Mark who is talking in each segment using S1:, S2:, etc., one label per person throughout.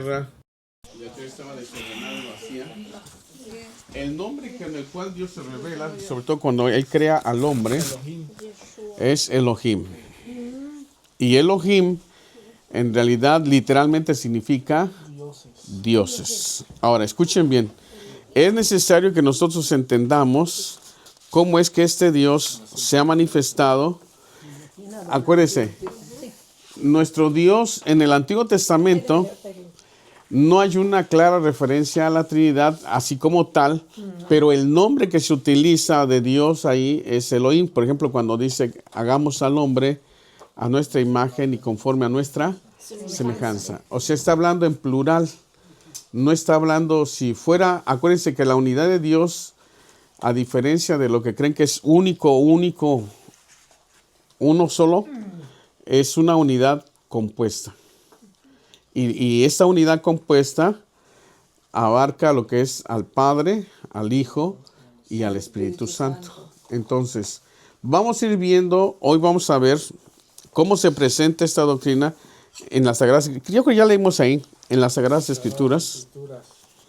S1: La tierra estaba desordenada y vacía. El nombre con el cual Dios se revela, sobre todo cuando Él crea al hombre, es Elohim. Y Elohim, en realidad, literalmente significa dioses. Ahora, escuchen bien. Es necesario que nosotros entendamos cómo es que este Dios se ha manifestado. Acuérdense, nuestro Dios en el Antiguo Testamento no hay una clara referencia a la Trinidad, así como tal, pero el nombre que se utiliza de Dios ahí es Elohim. Por ejemplo, cuando dice, hagamos al hombre a nuestra imagen y conforme a nuestra semejanza. O sea, está hablando en plural. No está hablando, si fuera, acuérdense que la unidad de Dios, a diferencia de lo que creen que es único, uno solo, es una unidad compuesta. Y esta unidad compuesta abarca lo que es al Padre, al Hijo y al Espíritu Santo. Entonces, vamos a ir viendo, hoy vamos a ver cómo se presenta esta doctrina en las Sagradas Escrituras. Yo creo que ya leímos ahí, en las Sagradas Escrituras.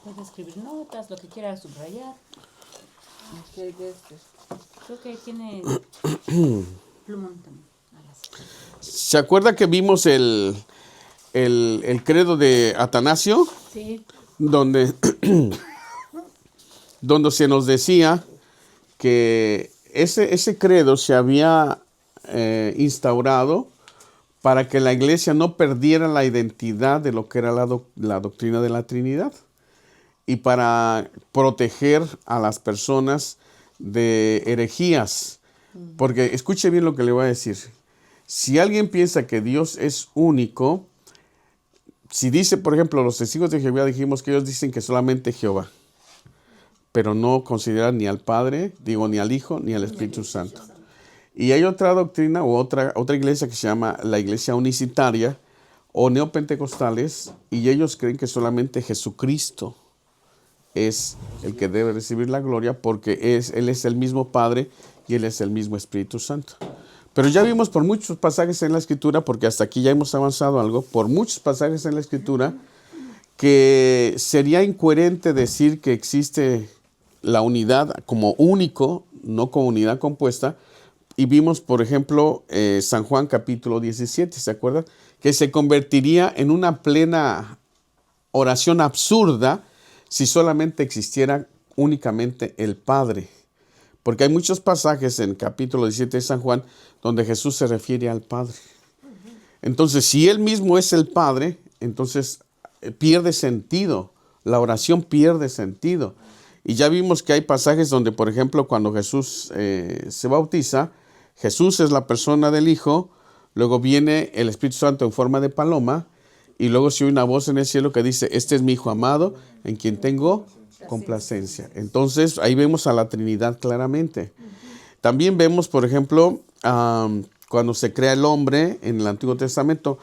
S2: Puedes escribir notas, lo que quieras subrayar. Creo que tiene plumón también.
S1: ¿Se acuerda que vimos el credo de Atanasio?
S2: Sí.
S1: Donde se nos decía que ese credo se había instaurado para que la iglesia no perdiera la identidad de lo que era la doctrina de la Trinidad y para proteger a las personas de herejías. Porque escuche bien lo que le voy a decir. Si alguien piensa que Dios es único, si dice, por ejemplo, los testigos de Jehová, dijimos que ellos dicen que solamente Jehová, pero no consideran ni al Padre, ni al Hijo, ni al Espíritu Santo. Y hay otra doctrina o otra iglesia que se llama la iglesia unicitaria o neopentecostales, y ellos creen que solamente Jesucristo es el que debe recibir la gloria porque Él es el mismo Padre y Él es el mismo Espíritu Santo. Pero ya vimos por muchos pasajes en la Escritura, porque hasta aquí ya hemos avanzado algo, por muchos pasajes en la Escritura, que sería incoherente decir que existe la unidad como único, no como unidad compuesta. Y vimos, por ejemplo, San Juan capítulo 17, ¿se acuerdan? Que se convertiría en una plena oración absurda si solamente existiera únicamente el Padre. Porque hay muchos pasajes en capítulo 17 de San Juan donde Jesús se refiere al Padre. Entonces, si Él mismo es el Padre, entonces pierde sentido. La oración pierde sentido. Y ya vimos que hay pasajes donde, por ejemplo, cuando Jesús se bautiza, Jesús es la persona del Hijo, luego viene el Espíritu Santo en forma de paloma, y luego se oye una voz en el cielo que dice, este es mi Hijo amado, en quien tengo complacencia. Entonces, ahí vemos a la Trinidad claramente. También vemos, por ejemplo, cuando se crea el hombre en el Antiguo Testamento,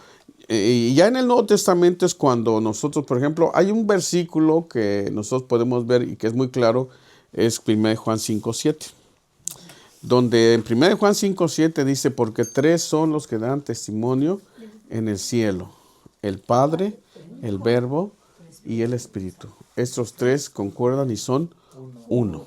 S1: y ya en el Nuevo Testamento es cuando nosotros, por ejemplo, hay un versículo que nosotros podemos ver y que es muy claro, es 1 Juan 5:7. Donde en 1 Juan 5:7 dice, porque tres son los que dan testimonio en el cielo, el Padre, el Verbo y el Espíritu. Estos tres concuerdan y son uno.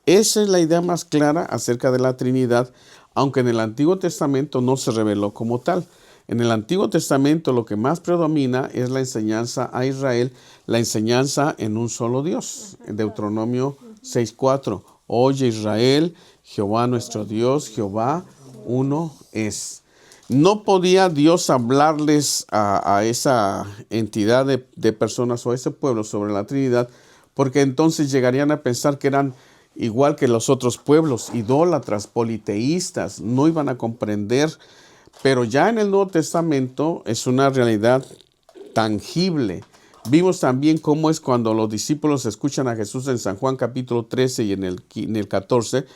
S1: Esa es la idea más clara acerca de la Trinidad, aunque en el Antiguo Testamento no se reveló como tal. En el Antiguo Testamento lo que más predomina es la enseñanza a Israel, la enseñanza en un solo Dios. En Deuteronomio 6:4, oye Israel, Jehová nuestro Dios, Jehová uno es. No podía Dios hablarles a esa entidad de personas o a ese pueblo sobre la Trinidad, porque entonces llegarían a pensar que eran igual que los otros pueblos, idólatras, politeístas, no iban a comprender. Pero ya en el Nuevo Testamento es una realidad tangible. Vimos también cómo es cuando los discípulos escuchan a Jesús en San Juan capítulo 13 y en el 14,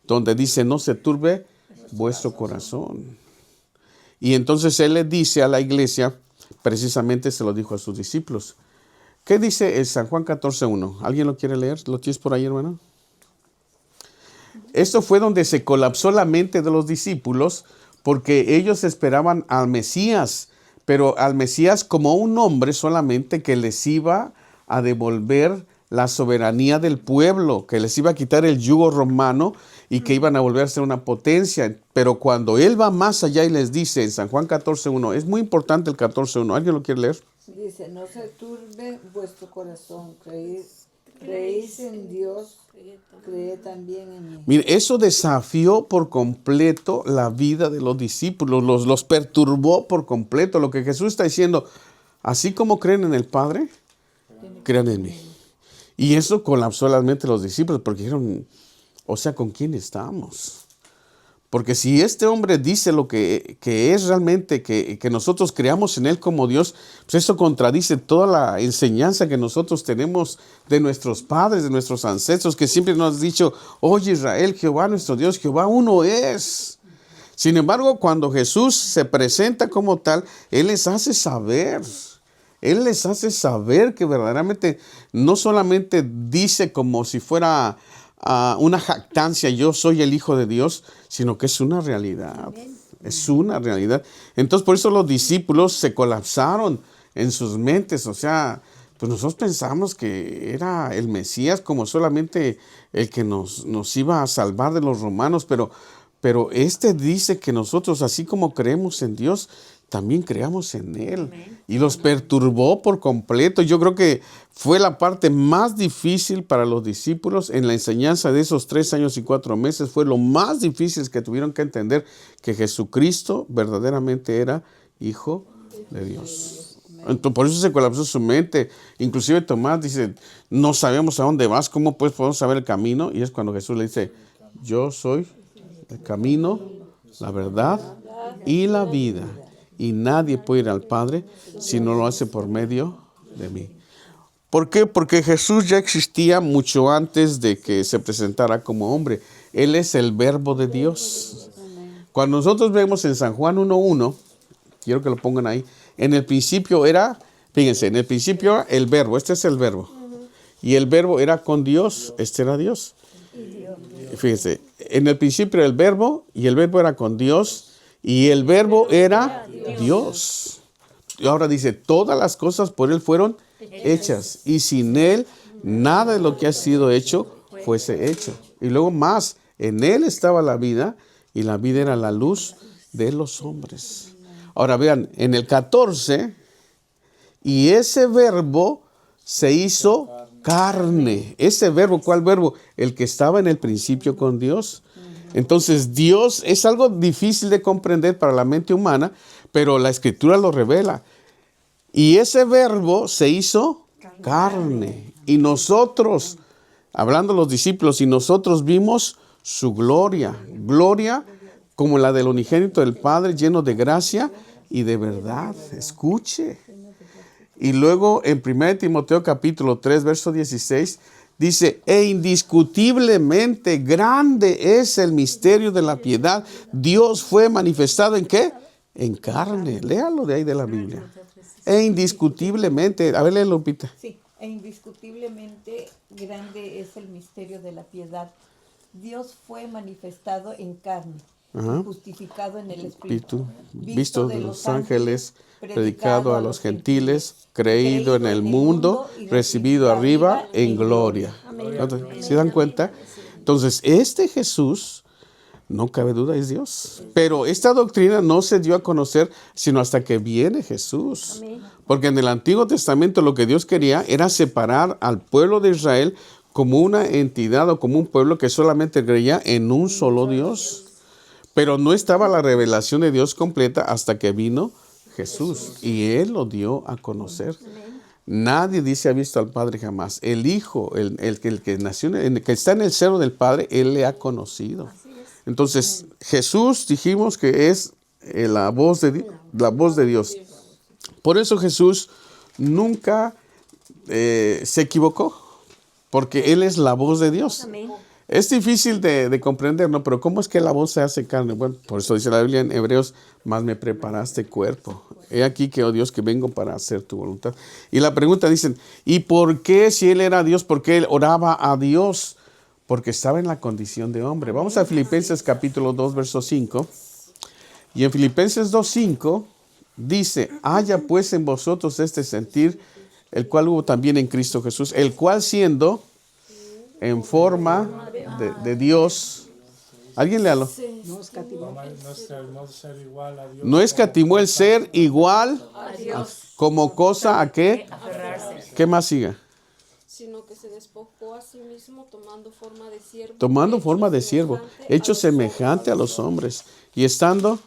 S1: donde dice, no se turbe vuestro corazón. Y entonces Él le dice a la iglesia, precisamente se lo dijo a sus discípulos. ¿Qué dice en San Juan 14:1? ¿Alguien lo quiere leer? ¿Lo tienes por ahí, hermano? Esto fue donde se colapsó la mente de los discípulos porque ellos esperaban al Mesías, pero al Mesías como un hombre solamente que les iba a devolver la soberanía del pueblo, que les iba a quitar el yugo romano y que iban a volver a ser una potencia. Pero cuando él va más allá y les dice en San Juan 14:1, es muy importante el 14:1, ¿alguien lo quiere leer?
S3: Dice, no se turbe vuestro corazón, creéis en Dios, creed también en mí.
S1: Mire, eso desafió por completo la vida de los discípulos, los perturbó por completo. Lo que Jesús está diciendo, así como creen en el Padre, crean en mí. Y eso colapsó las mentes de los discípulos porque dijeron, o sea, ¿con quién estamos? Porque si este hombre dice lo que es realmente, que nosotros creamos en él como Dios, pues eso contradice toda la enseñanza que nosotros tenemos de nuestros padres, de nuestros ancestros, que siempre nos han dicho, oye Israel, Jehová nuestro Dios, Jehová uno es. Sin embargo, cuando Jesús se presenta como tal, Él les hace saber. Él les hace saber que verdaderamente no solamente dice como si fuera una jactancia, yo soy el Hijo de Dios, sino que es una realidad. Es una realidad. Entonces, por eso los discípulos se colapsaron en sus mentes. O sea, pues nosotros pensamos que era el Mesías como solamente el que nos iba a salvar de los romanos, pero este dice que nosotros, así como creemos en Dios, también creamos en Él. Y los perturbó por completo. Yo creo que fue la parte más difícil para los discípulos en la enseñanza de esos 3 años y 4 meses. Fue lo más difícil que tuvieron que entender que Jesucristo verdaderamente era Hijo de Dios. Entonces, por eso se colapsó su mente. Inclusive Tomás dice, no sabemos a dónde vas, ¿cómo pues podemos saber el camino? Y es cuando Jesús le dice, yo soy el camino, la verdad y la vida. Y nadie puede ir al Padre si no lo hace por medio de mí. ¿Por qué? Porque Jesús ya existía mucho antes de que se presentara como hombre. Él es el verbo de Dios. Cuando nosotros vemos en San Juan 1:1, quiero que lo pongan ahí, en el principio era, fíjense, en el principio era el verbo, este es el verbo. Y el verbo era con Dios, este era Dios. Fíjense, en el principio era el verbo y el verbo era con Dios. Y el verbo era Dios. Y ahora dice, todas las cosas por Él fueron hechas. Y sin Él, nada de lo que ha sido hecho fuese hecho. Y luego más, en Él estaba la vida, y la vida era la luz de los hombres. Ahora vean, en el 14, y ese verbo se hizo carne. Ese verbo, ¿cuál verbo? El que estaba en el principio con Dios. Entonces Dios es algo difícil de comprender para la mente humana, pero la Escritura lo revela. Y ese verbo se hizo carne. Y nosotros, hablando los discípulos, y nosotros vimos su gloria. Gloria como la del unigénito del Padre, lleno de gracia y de verdad. Escuche. Y luego en 1 Timoteo capítulo 3, verso 16, dice, e indiscutiblemente grande es el misterio de la piedad. Dios fue manifestado ¿en qué? En carne. Léalo de ahí de la Biblia. E indiscutiblemente, a ver, léelo, Lupita.
S3: Sí, e indiscutiblemente grande es el misterio de la piedad. Dios fue manifestado en carne, justificado en el Espíritu,
S1: visto de los ángeles, predicado a los gentiles, creído en el mundo, recibido arriba en gloria. ¿Se dan cuenta? Entonces, este Jesús, no cabe duda, es Dios. Pero esta doctrina no se dio a conocer sino hasta que viene Jesús. Porque en el Antiguo Testamento lo que Dios quería era separar al pueblo de Israel como una entidad o como un pueblo que solamente creía en un solo Dios. Pero no estaba la revelación de Dios completa hasta que vino Jesús. Y Él lo dio a conocer. Nadie dice ha visto al Padre jamás. El Hijo, el que nació, el que está en el seno del Padre, Él le ha conocido. Entonces, Jesús dijimos que es la voz de Dios. Por eso Jesús nunca se equivocó, porque Él es la voz de Dios. Es difícil de comprender, ¿no? Pero ¿cómo es que la voz se hace carne? Bueno, por eso dice la Biblia en Hebreos, más me preparaste cuerpo. He aquí que, oh Dios, que vengo para hacer tu voluntad. Y la pregunta dicen, ¿y por qué si Él era Dios, por qué Él oraba a Dios? Porque estaba en la condición de hombre. Vamos a Filipenses capítulo 2, verso 5. Y en Filipenses 2:5 Dice, haya pues en vosotros este sentir, el cual hubo también en Cristo Jesús, el cual siendo en forma de Dios. ¿Alguien léalo?
S3: No escatimó.
S4: No ser igual a Dios.
S1: No escatimó el ser igual como cosa a qué. ¿Qué más siga?
S5: Sino que se despojó a sí mismo tomando forma de siervo.
S1: Tomando forma de siervo, hecho semejante a los hombres. Y estando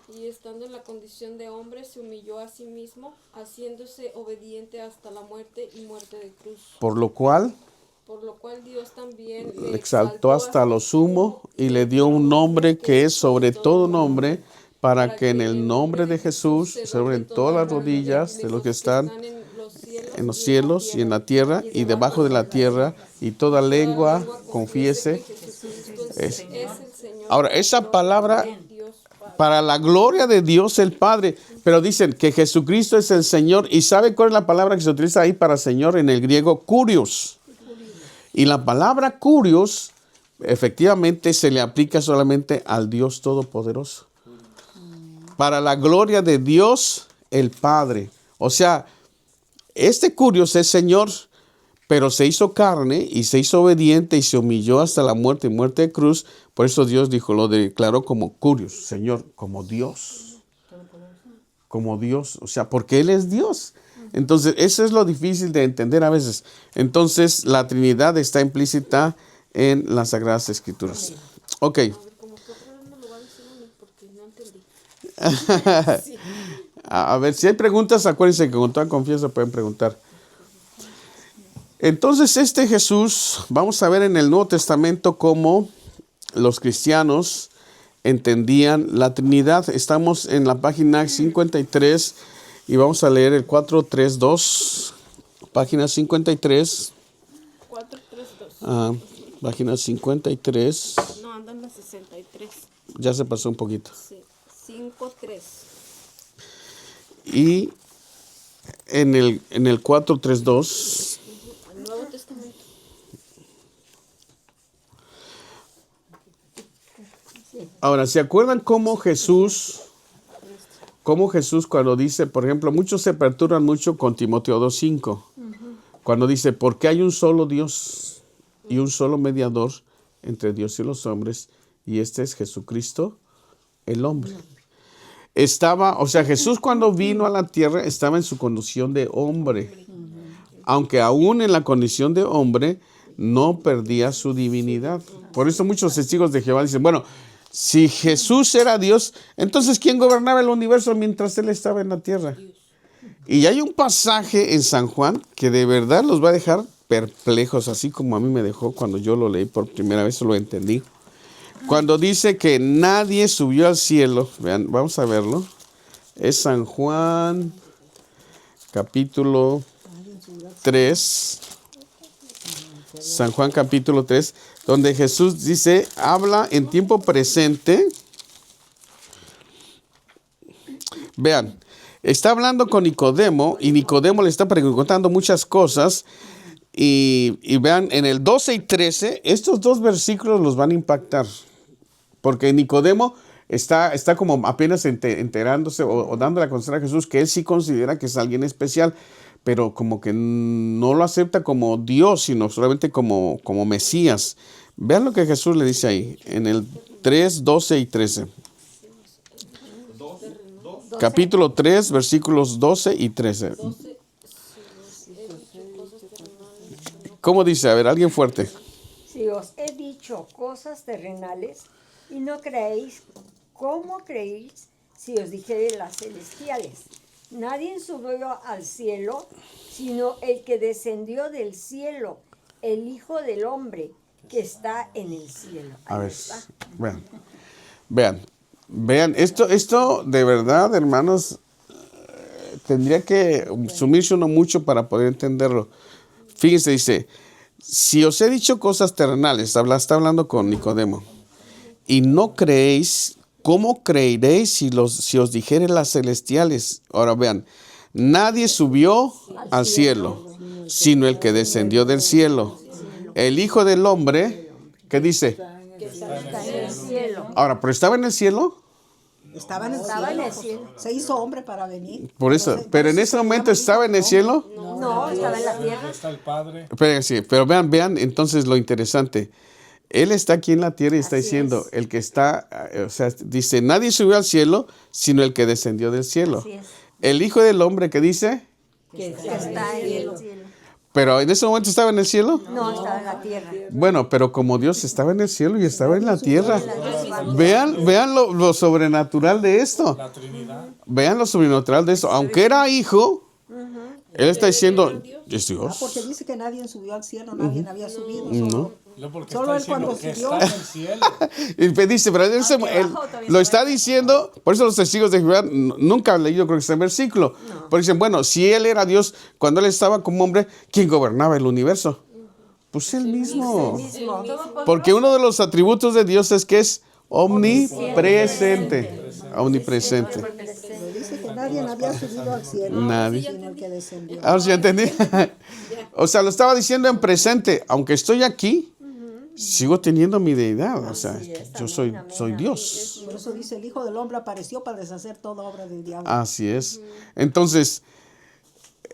S5: en la condición de hombre, se humilló a sí mismo, haciéndose obediente hasta la muerte y muerte de cruz.
S1: por lo cual
S5: Dios también
S1: le exaltó hasta lo sumo y le dio un nombre que es sobre todo nombre, para que en el nombre de Jesús se doblen todas las rodillas de los que están en los cielos y en la tierra y debajo de la tierra, y toda lengua confiese. Ahora, esa palabra para la gloria de Dios el Padre, pero dicen que Jesucristo es el Señor. ¿Y sabe cuál es la palabra que se utiliza ahí para Señor en el griego? Kurios. Y la palabra Kurios efectivamente se le aplica solamente al Dios Todopoderoso. Para la gloria de Dios el Padre. O sea, este Kurios es Señor, pero se hizo carne y se hizo obediente y se humilló hasta la muerte y muerte de cruz. Por eso Dios dijo, lo declaró como Kurios, Señor, como Dios. Como Dios, o sea, porque Él es Dios. Entonces, eso es lo difícil de entender a veces. Entonces, la Trinidad está implícita en las Sagradas Escrituras. Ok. A ver, si hay preguntas, acuérdense que con toda confianza pueden preguntar. Entonces, este Jesús, vamos a ver en el Nuevo Testamento cómo los cristianos entendían la Trinidad. Estamos en la página 53 y vamos a leer el 432, página 53.
S5: 432.
S1: Página 53.
S5: No, andan las 63.
S1: Ya se pasó un poquito.
S5: Sí, 5:3.
S1: Y en el 432.
S5: El Nuevo Testamento.
S1: Ahora, ¿se acuerdan cómo Jesús cuando dice, por ejemplo, muchos se perturban mucho con Timoteo 2:5, cuando dice, porque hay un solo Dios y un solo mediador entre Dios y los hombres, y este es Jesucristo, el hombre. Jesús cuando vino a la tierra estaba en su condición de hombre, aunque aún en la condición de hombre no perdía su divinidad. Por eso muchos testigos de Jehová dicen, bueno, si Jesús era Dios, entonces ¿quién gobernaba el universo mientras Él estaba en la tierra? Y hay un pasaje en San Juan que de verdad los va a dejar perplejos, así como a mí me dejó cuando yo lo leí por primera vez, lo entendí. Cuando dice que nadie subió al cielo, vean, vamos a verlo. Es San Juan, capítulo 3. San Juan, capítulo 3. Donde Jesús dice, habla en tiempo presente. Vean, está hablando con Nicodemo y Nicodemo le está preguntando muchas cosas. Y vean, en el 12 y 13, estos dos versículos los van a impactar. Porque Nicodemo está como apenas enterándose o dándole a conocer a Jesús que él sí considera que es alguien especial, pero como que no lo acepta como Dios, sino solamente como Mesías. Vean lo que Jesús le dice ahí, en el 3, 12 y 13. Capítulo 3, versículos 12 y 13. ¿Cómo dice? A ver, alguien fuerte.
S6: Si os he dicho cosas terrenales y no creéis, ¿cómo creéis si os dijere las celestiales? Nadie subió al cielo, sino el que descendió del cielo, el Hijo del Hombre, que está en el cielo.
S1: A ver, vean, esto de verdad, hermanos, tendría que sumirse uno mucho para poder entenderlo. Fíjense, dice, si os he dicho cosas terrenales, está hablando con Nicodemo, y no creéis, ¿cómo creeréis si os dijere las celestiales? Ahora vean, nadie subió al cielo, sino el que descendió del cielo. El Hijo del Hombre, ¿qué dice?
S6: Que está en el cielo.
S1: Ahora, ¿pero estaba en el cielo?
S7: Estaba en el
S6: Estaba en el
S7: cielo.
S6: cielo.
S7: Se hizo hombre para venir.
S1: Por eso, pero en ese momento estaba en el cielo.
S6: No, estaba en la tierra.
S4: Está el Padre.
S1: Pero vean entonces lo interesante. Él está aquí en la tierra y está
S6: Así
S1: diciendo,
S6: es.
S1: el que está, o sea, dice, nadie subió al cielo, sino el que descendió del cielo.
S6: Así es.
S1: El Hijo del Hombre que dice,
S3: Que
S6: Que está en el cielo.
S1: pero en ese momento estaba en el cielo.
S6: No, estaba en la tierra.
S1: Bueno, pero como Dios estaba en el cielo y estaba en la tierra. Vean lo sobrenatural de esto.
S4: La Trinidad.
S1: Vean lo sobrenatural de esto. Aunque era hijo, él está diciendo, es Dios.
S7: Porque dice que nadie subió al cielo, nadie había subido.
S1: No.
S4: No, porque
S7: Solo
S4: está
S7: él
S4: diciendo
S7: cuando
S4: que
S7: subió.
S4: está en el cielo.
S1: Y me dice, pero él lo está diciendo, por eso los testigos de Jehová nunca han leído, creo que este versículo. Porque dicen, bueno, si él era Dios, cuando él estaba como hombre, ¿quién gobernaba el universo? Pues él mismo. Porque uno de los atributos de Dios es que es omnipresente. Omnipresente.
S7: Pero dice que nadie había subido al cielo,
S1: Nadie.
S7: sino el que descendió.
S1: Ahora sí ya entendí. O sea, lo estaba diciendo en presente. Aunque estoy aquí, sigo teniendo mi deidad. O sea, yo soy Dios.
S7: Por eso dice, el Hijo del Hombre apareció para deshacer toda obra del diablo.
S1: Así es. Entonces,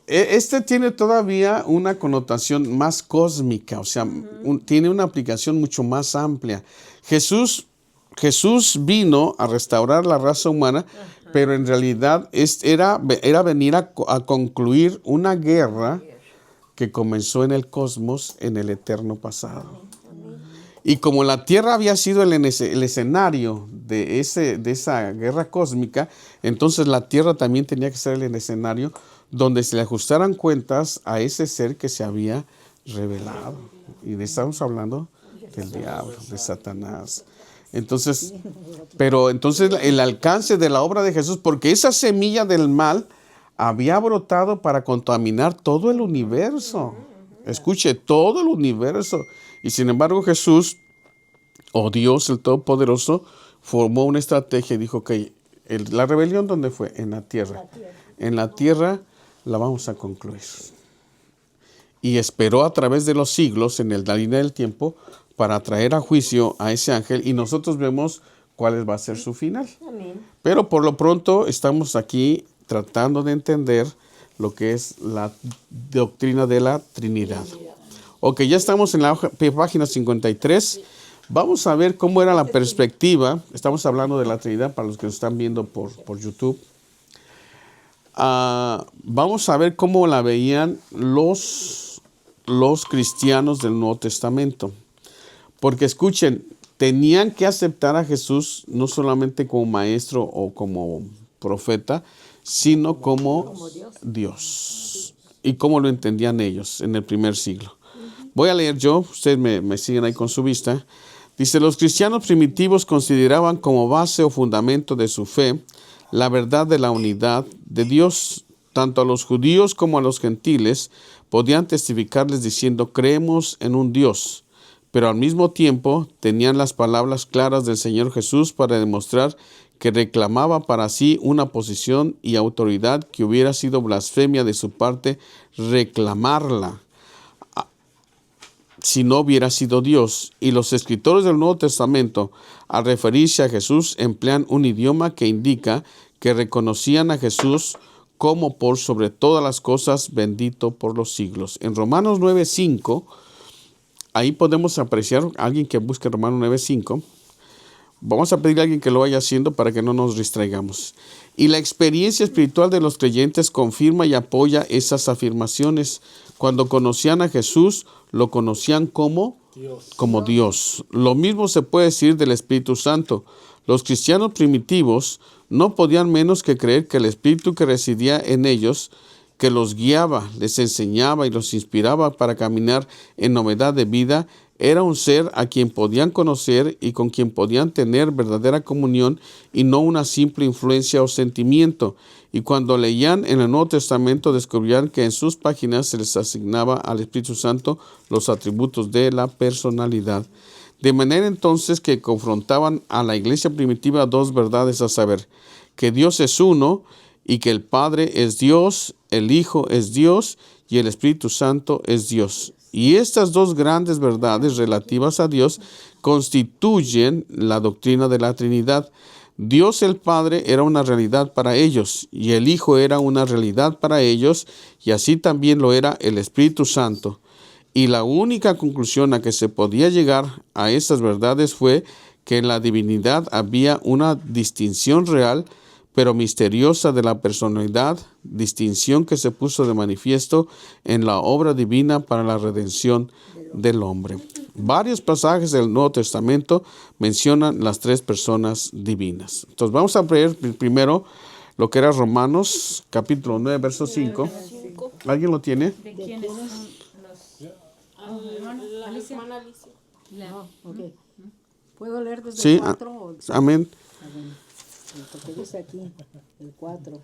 S1: este tiene todavía una connotación más cósmica, o sea, tiene una aplicación mucho más amplia. Jesús vino a restaurar la raza humana, pero en realidad era venir a concluir una guerra que comenzó en el cosmos en el eterno pasado. Y como la tierra había sido el escenario de esa guerra cósmica, entonces la tierra también tenía que ser el escenario donde se le ajustaran cuentas a ese ser que se había revelado. Y estamos hablando del diablo, de Satanás. Entonces, pero entonces el alcance de la obra de Jesús, porque esa semilla del mal había brotado para contaminar todo el universo. Escuche, todo el universo. Y sin embargo Jesús, o Dios el Todopoderoso, formó una estrategia y dijo que la rebelión, ¿dónde fue? En la tierra. En la tierra la vamos a concluir. Y esperó a través de los siglos, en la línea del tiempo, para traer a juicio a ese ángel, y nosotros vemos cuál va a ser su final.
S6: Amén.
S1: Pero por lo pronto estamos aquí tratando de entender lo que es la doctrina de la Trinidad. Ok, ya estamos en la página 53. Vamos a ver cómo era la perspectiva. Estamos hablando de la Trinidad para los que nos están viendo por YouTube. Vamos a ver cómo la veían los cristianos del Nuevo Testamento. Porque escuchen, tenían que aceptar a Jesús no solamente como maestro o como profeta, sino como Dios. Y cómo lo entendían ellos en el primer siglo. Voy a leer yo, ustedes me siguen ahí con su vista. Dice, los cristianos primitivos consideraban como base o fundamento de su fe la verdad de la unidad de Dios. Tanto a los judíos como a los gentiles podían testificarles diciendo, creemos en un Dios. Pero al mismo tiempo tenían las palabras claras del Señor Jesús para demostrar que reclamaba para sí una posición y autoridad que hubiera sido blasfemia de su parte reclamarla si no hubiera sido Dios. Y los escritores del Nuevo Testamento, al referirse a Jesús, emplean un idioma que indica que reconocían a Jesús como por sobre todas las cosas bendito por los siglos. En Romanos 9:5, ahí podemos apreciar a alguien que busque Romanos 9:5. Vamos a pedirle a alguien que lo vaya haciendo para que no nos distraigamos. Y la experiencia espiritual de los creyentes confirma y apoya esas afirmaciones. Cuando conocían a Jesús, lo conocían como Dios. Lo mismo se puede decir del Espíritu Santo. Los cristianos primitivos no podían menos que creer que el Espíritu que residía en ellos, que los guiaba, les enseñaba y los inspiraba para caminar en novedad de vida, era un ser a quien podían conocer y con quien podían tener verdadera comunión y no una simple influencia o sentimiento. Y cuando leían en el Nuevo Testamento descubrían que en sus páginas se les asignaba al Espíritu Santo los atributos de la personalidad. De manera entonces que confrontaban a la iglesia primitiva dos verdades, a saber, que Dios es uno y que el Padre es Dios, el Hijo es Dios y el Espíritu Santo es Dios. Y estas dos grandes verdades relativas a Dios constituyen la doctrina de la Trinidad. Dios el Padre era una realidad para ellos y el Hijo era una realidad para ellos y así también lo era el Espíritu Santo. Y la única conclusión a que se podía llegar a estas verdades fue que en la divinidad había una distinción real pero misteriosa de la personalidad, distinción que se puso de manifiesto en la obra divina para la redención del hombre. Varios pasajes del Nuevo Testamento mencionan las tres personas divinas. Entonces vamos a leer primero lo que era Romanos, capítulo 9, verso 5. ¿Alguien lo tiene?
S2: ¿De quiénes son los
S5: La
S2: Alicia?
S5: hermana Alicia.
S2: La-
S7: Ok. ¿Puedo leer desde
S1: Sí,
S7: el 4?
S1: amén.
S7: Porque dice aquí, el 4.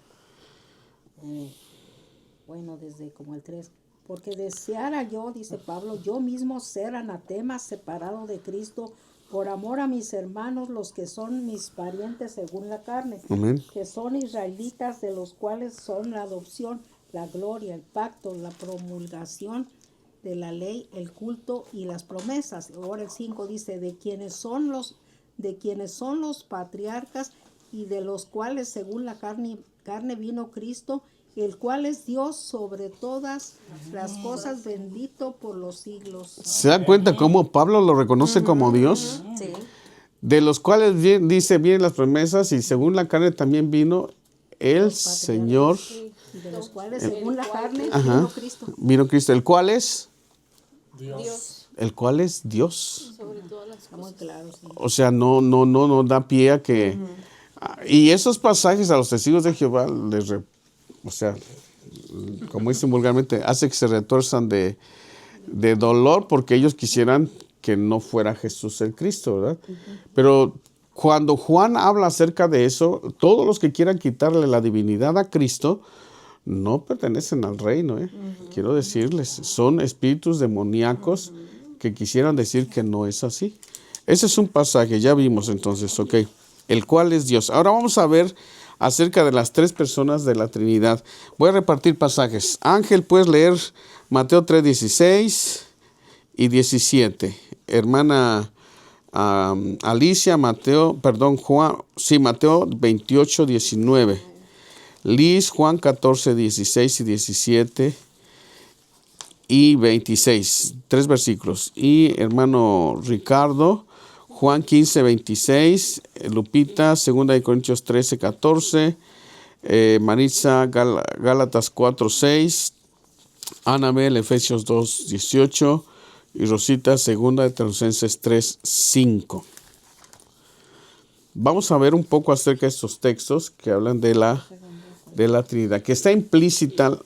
S7: Bueno, desde como el 3. Porque deseara yo, dice Pablo, yo mismo ser anatema, separado de Cristo, por amor a mis hermanos, los que son mis parientes según la carne,
S1: Amén.
S7: que son israelitas, de los cuales son la adopción, la gloria, el pacto, la promulgación de la ley, el culto y las promesas. Ahora el 5 dice, de quienes son los patriarcas y de los cuales según la carne vino Cristo, el cual es Dios sobre todas las cosas, bendito por los siglos.
S1: ¿Se dan cuenta cómo Pablo lo reconoce como Dios?
S6: Sí.
S1: De los cuales dice bien las promesas y según la carne también vino el Señor.
S7: Y de los cuales según la carne
S1: Ajá.
S7: vino Cristo.
S1: Vino Cristo, el cual es
S5: Dios
S1: Dios.
S5: sobre todas las
S7: Está muy
S5: cosas.
S7: claro, sí.
S1: O sea, no da pie a que... Y esos pasajes a los testigos de Jehová o sea, como dicen vulgarmente, hace que se retuerzan de dolor porque ellos quisieran que no fuera Jesús el Cristo, ¿verdad? Pero cuando Juan habla acerca de eso, todos los que quieran quitarle la divinidad a Cristo no pertenecen al reino, ¿eh? Quiero decirles, son espíritus demoníacos que quisieran decir que no es así. Ese es un pasaje, ya vimos entonces, ok, el cual es Dios. Ahora vamos a ver acerca de las tres personas de la Trinidad. Voy a repartir pasajes. Ángel, puedes leer Mateo 3, 16 y 17. Hermana Alicia, Mateo 28, 19. Liz, Juan 14, 16 y 17 y 26. 3 versículos. Y hermano Ricardo, Juan 15, 26, Lupita, 2 Corintios 13, 14, Maritza, Gálatas 4, 6, Anabel, Efesios 2, 18 y Rosita, 2 Tesalonicenses 3, 5. Vamos a ver un poco acerca de estos textos que hablan de la Trinidad, que está implícita,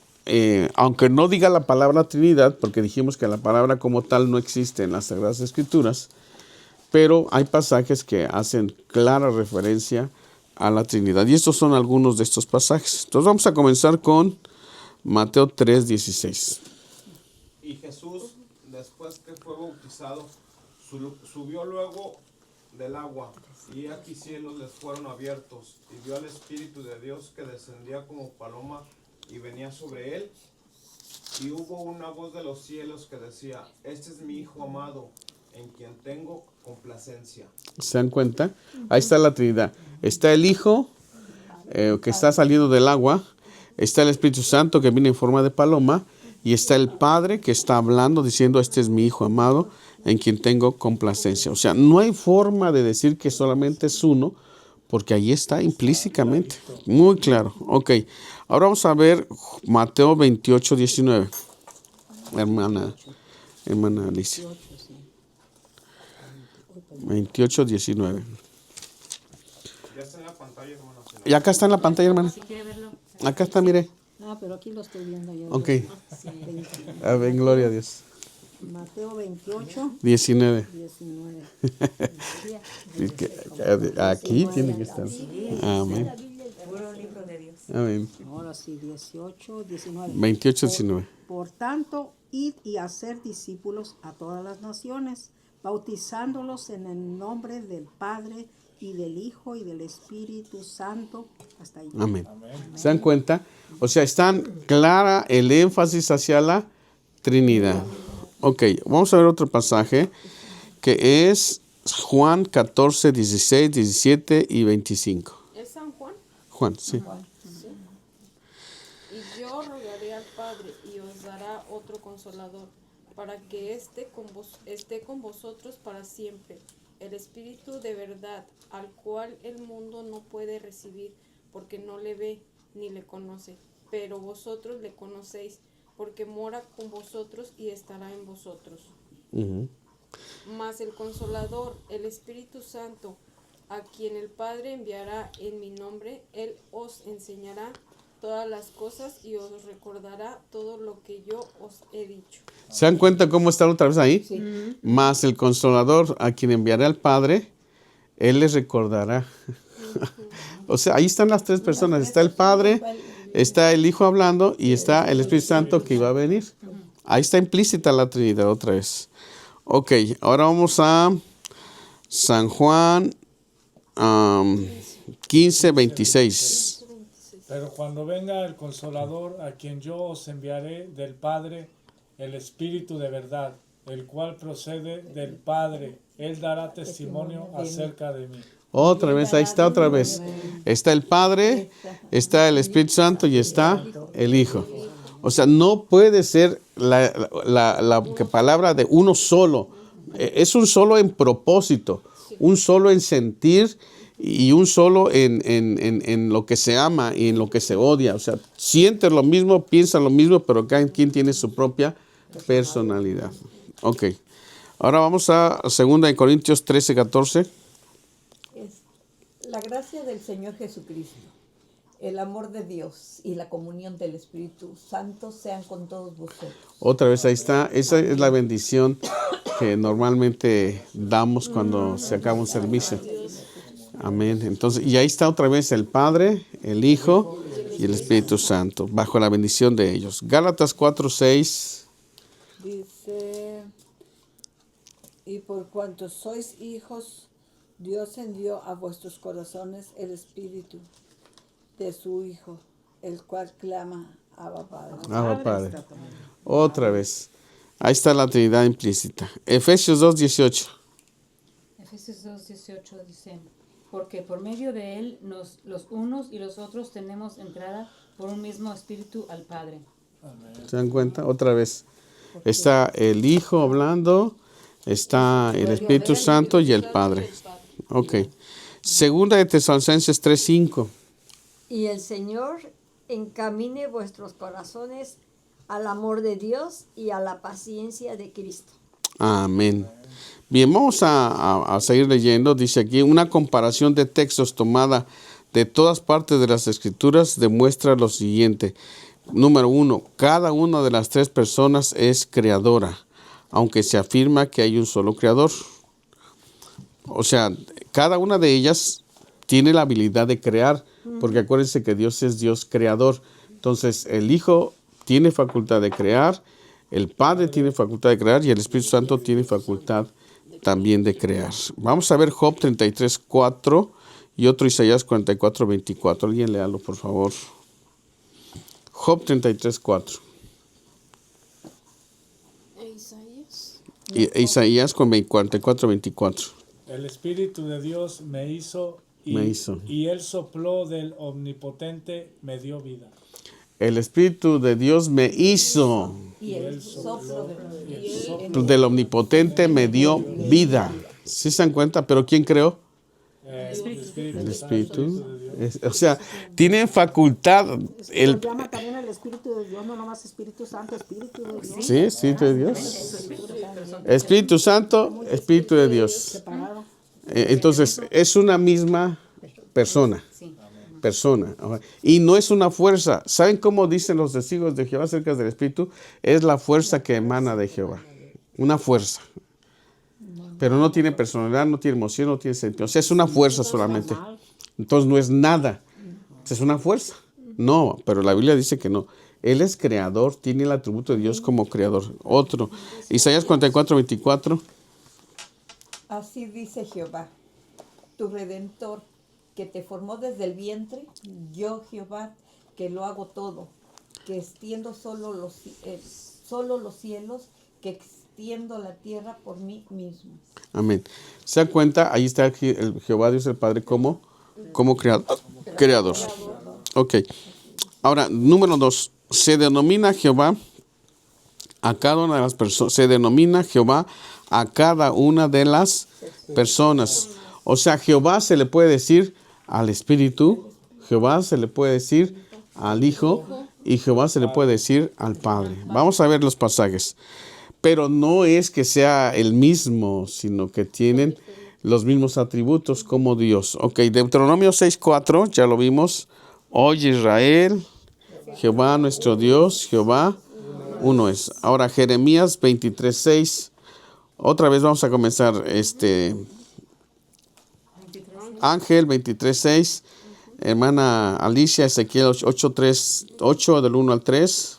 S1: aunque no diga la palabra Trinidad, porque dijimos que la palabra como tal no existe en las Sagradas Escrituras, pero hay pasajes que hacen clara referencia a la Trinidad. Y estos son algunos de estos pasajes. Entonces vamos a comenzar con Mateo 3, 16.
S8: Y Jesús, después que fue bautizado, subió luego del agua, y aquí cielos les fueron abiertos, y vio al Espíritu de Dios que descendía como paloma y venía sobre él. Y hubo una voz de los cielos que decía: Este es mi Hijo amado, en quien tengo complacencia.
S1: ¿Se dan cuenta? Ahí está la Trinidad. Está el Hijo que está saliendo del agua, está el Espíritu Santo que viene en forma de paloma, y está el Padre que está hablando diciendo: este es mi Hijo amado, en quien tengo complacencia. O sea, no hay forma de decir que solamente es uno, porque ahí está implícitamente. Muy claro. Ok, ahora vamos a ver Mateo 28, 19. Hermana Alicia. 28, 19.
S8: Ya está en la pantalla, hermano.
S1: Y acá está en la pantalla, hermana.
S2: Si quiere verlo.
S1: Acá está, mire.
S7: Ah, pero aquí lo estoy viendo yo.
S1: Ok. A ver, gloria a Dios.
S7: Mateo 28,
S1: 19.
S7: 19.
S1: Es que aquí tiene que estar. Amén.
S3: Puro libro de Dios.
S1: Amén.
S7: Ahora sí, 18, 19.
S1: 28, 19.
S7: Por tanto, id y hacer discípulos a todas las naciones, bautizándolos en el nombre del Padre y del Hijo y del Espíritu Santo. Hasta ahí.
S1: Amén. ¿Se dan cuenta? O sea, está clara el énfasis hacia la Trinidad. Ok, vamos a ver otro pasaje que es Juan 14, 16, 17 y 25.
S5: ¿Es San Juan?
S1: Juan, sí.
S5: Y yo rogaré al Padre y os dará otro consolador, para que esté con vosotros para siempre, el Espíritu de verdad, al cual el mundo no puede recibir, porque no le ve ni le conoce, pero vosotros le conocéis, porque mora con vosotros y estará en vosotros. Mas el Consolador, el Espíritu Santo, a quien el Padre enviará en mi nombre, Él os enseñará todas las cosas y os recordará todo lo que yo os he dicho.
S1: ¿Se dan cuenta cómo está otra vez ahí? Sí. Más el Consolador, a quien enviará al Padre, Él les recordará. O sea, ahí están las tres personas. Está el Padre, está el Hijo hablando y está el Espíritu Santo que iba a venir. Ahí está implícita la Trinidad otra vez. Ok, ahora vamos a San Juan 15, 26.
S4: Pero cuando venga el Consolador, a quien yo os enviaré del Padre, el Espíritu de verdad, el cual procede del Padre, Él dará testimonio acerca de mí.
S1: Otra vez, ahí está otra vez. Está el Padre, está el Espíritu Santo y está el Hijo. O sea, no puede ser la palabra de uno solo. Es un solo en propósito, un solo en sentir y un solo en lo que se ama y en lo que se odia. O sea, siente lo mismo, piensa lo mismo, pero cada quien tiene su propia personalidad. Ok. Ahora vamos a 2 Corintios 13, 14.
S3: La gracia del Señor Jesucristo, el amor de Dios y la comunión del Espíritu Santo sean con todos vosotros.
S1: Otra vez ahí está. Esa es la bendición que normalmente damos cuando se acaba un servicio. Amén. Entonces, y ahí está otra vez el Padre, el Hijo y el Espíritu Santo, bajo la bendición de ellos. Gálatas 4, 6.
S9: Dice, y por cuanto sois hijos, Dios envió a vuestros corazones el Espíritu de su Hijo, el cual clama, Abba Padre.
S1: Abba Padre. Otra vez. Ahí está la Trinidad implícita. Efesios 2, 18.
S2: Efesios 2, 18 dice, porque por medio de él los unos y los otros tenemos entrada por un mismo espíritu al Padre.
S1: ¿Se dan cuenta? Otra vez. Está el Hijo hablando, está el Espíritu Santo y el Padre. Ok. Segunda de Tesalonicenses 3, 5.
S6: Y el Señor encamine vuestros corazones al amor de Dios y a la paciencia de Cristo.
S1: Amén. Bien, vamos a seguir leyendo. Dice aquí, una comparación de textos tomada de todas partes de las Escrituras demuestra lo siguiente. Número 1, cada una de las tres personas es creadora, aunque se afirma que hay un solo creador. O sea, cada una de ellas tiene la habilidad de crear, porque acuérdense que Dios es Dios creador. Entonces, el Hijo tiene facultad de crear, el Padre tiene facultad de crear y el Espíritu Santo tiene facultad también de crear. Vamos a ver Job 33, 4 y otro Isaías 44, 24. Alguien léalo, por favor. Job 33, 4. Isaías con 44, 24.
S4: El Espíritu de Dios me hizo y Él sopló del Omnipotente, me dio vida.
S1: El Espíritu de Dios me hizo.
S3: Y el soplo
S1: Del Omnipotente me dio vida. ¿Sí se dan cuenta? ¿Pero quién creó? El Espíritu. O sea, tiene facultad.
S7: Se llama también el Espíritu de Dios, no nomás Espíritu Santo, Espíritu de Dios.
S1: Sí, Espíritu de Dios. Espíritu Santo, Espíritu de Dios. Entonces, es una misma persona. Y no es una fuerza. ¿Saben cómo dicen los testigos de Jehová acerca del Espíritu? Es la fuerza que emana de Jehová. Una fuerza. Pero no tiene personalidad, no tiene emoción, no tiene sentido. O sea, es una fuerza solamente. Entonces no es nada. Es una fuerza. No, pero la Biblia dice que no. Él es creador, tiene el atributo de Dios como creador. Otro. Isaías 44, 24.
S3: Así dice Jehová, tu Redentor, que te formó desde el vientre, yo Jehová, que lo hago todo, que extiendo solo los cielos que extiendo la tierra por mí mismo.
S1: Amén. ¿Se dan cuenta? Ahí está el Jehová Dios el Padre como creador. Ok. Ahora, número 2. Se denomina Jehová a cada una de las personas. Se denomina Jehová a cada una de las personas. O sea, Jehová se le puede decir al Espíritu, Jehová se le puede decir al Hijo y Jehová se le puede decir al Padre. Vamos a ver los pasajes. Pero no es que sea el mismo, sino que tienen los atributos como Dios. Ok, Deuteronomio 6:4, ya lo vimos. Oye Israel, Jehová nuestro Dios, Jehová uno es. Ahora Jeremías 23:6. Otra vez vamos a comenzar Ángel 23:6. Hermana Alicia, Ezequiel 8:8 del 1 al 3.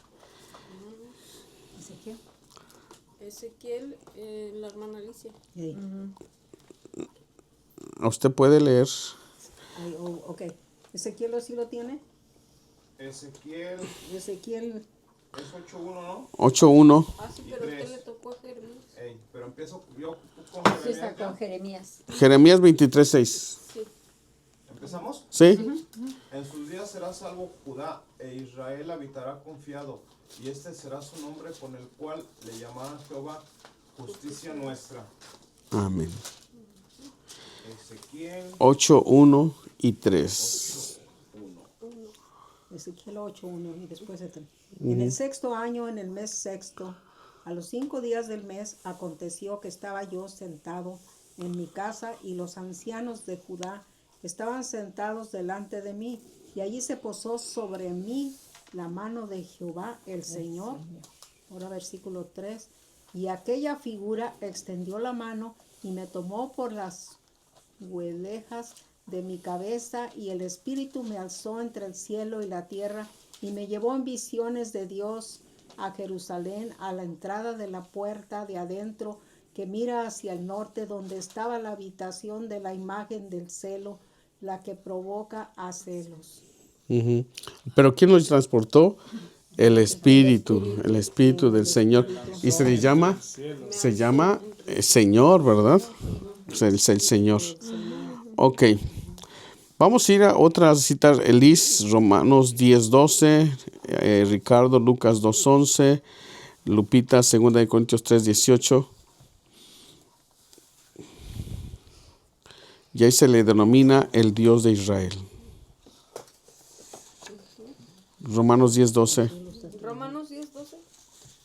S5: Ezequiel, la hermana Alicia.
S7: Sí.
S1: Usted puede leer.
S7: Ay, ok. ¿Ezequiel sí lo tiene?
S8: Ezequiel
S7: Ezequiel.
S8: es 8:1, ¿no?
S1: 8:1.
S5: Ah, sí, pero ¿qué le tocó a Jeremías?
S8: Ey, pero empiezo yo con
S3: Sí, está
S8: Jeremías.
S3: con Jeremías.
S1: Jeremías 23:6.
S5: Sí.
S8: ¿Empezamos?
S1: ¿Sí?
S8: En sus días será salvo Judá, e Israel habitará confiado, y este será su nombre con el cual le llamará Jehová, justicia nuestra.
S1: Amén.
S8: Ezequiel
S1: 8:1 y 3.
S7: Ezequiel 8:1 y después el 3. En el 6º año, en el mes 6º, a los 5 días del mes, aconteció que estaba yo sentado en mi casa y los ancianos de Judá estaban sentados delante de mí, y allí se posó sobre mí la mano de Jehová el Señor. Ahora versículo 3. Y aquella figura extendió la mano y me tomó por las huelejas de mi cabeza, y el Espíritu me alzó entre el cielo y la tierra, y me llevó en visiones de Dios a Jerusalén, a la entrada de la puerta de adentro que mira hacia el norte, donde estaba la habitación de la imagen del celo, la que provoca a celos.
S1: Ujú. Pero ¿quién los transportó? El Espíritu del Señor. Y se le llama, Señor, ¿verdad? Es el Señor. Ok. Vamos a ir a otras citas. Elis, Romanos 10:12. Ricardo, Lucas 2:11. Lupita, 2 Corintios 3:18. Y ahí se le denomina el Dios de Israel. Romanos 10:12.
S5: Romanos 10:12.